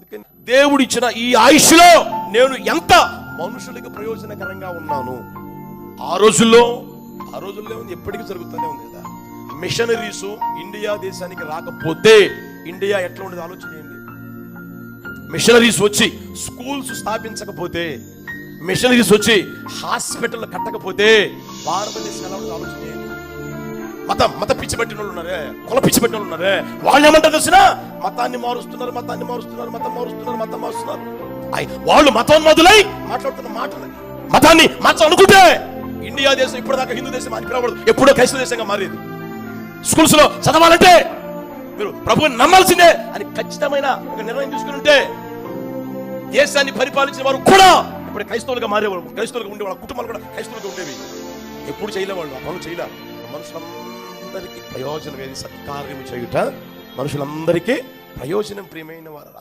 అందుకని దేవుడిచ్చిన ఈ ఆయుష్లో నేను ఎంత మనుషులకు ప్రయోజనకరంగా ఉన్నాను. ఆ రోజుల్లో ఎప్పటికీ జరుగుతూనే ఉంది కదా. మిషనరీస్ ఇండియా దేశానికి రాకపోతే ఇండియా ఎట్లా ఉండేది ఆలోచన చేయండి. మిషనరీస్ వచ్చి స్కూల్స్ స్థాపించకపోతే, మిషనరీస్ వచ్చి హాస్పిటల్ కట్టకపోతే భారతదేశం ఎలా ఉండేది ఆలోచన చేయండి. మత పిచ్చి పెట్టిన వాళ్ళు ఉన్నారే, కుల పిచ్చి పెట్టిన వాళ్ళు ఉన్నారే, వాళ్ళు ఏమంటారు తెలిసిన మతాన్ని మారుస్తున్నారు. వాళ్ళు మతోన్మాదులై మాట్లాడుతున్న మాటలు మతాన్ని మార్చాలనుకుంటే ఇండియా దేశం ఇప్పటిదాకా హిందూ దేశం అని పిలవబడదు, ఎప్పుడో క్రైస్తవ దేశంగా మారేది. స్కూల్స్ లో చదవాలంటే మీరు ప్రభువుని నమ్మాల్సిందే అని ఖచ్చితమైన ఒక నిర్ణయం తీసుకుని ఉంటే దేశాన్ని పరిపాలించిన వారు కూడా ఇప్పుడు క్రైస్తవులుగా మారేవాళ్ళు, క్రైస్తవులుగా ఉండేవాళ్ళ కుటుంబాలు కూడా క్రైస్తవులుగా ఉండేవి. ఎప్పుడు చేయలేవాళ్ళు, ఆ పనులు చేయలే. మనుషులందరికీ ప్రయోజనం ఏది సత్కార్యం చేయుట, మనుషులందరికీ ప్రయోజనం ప్రియమైన వారు.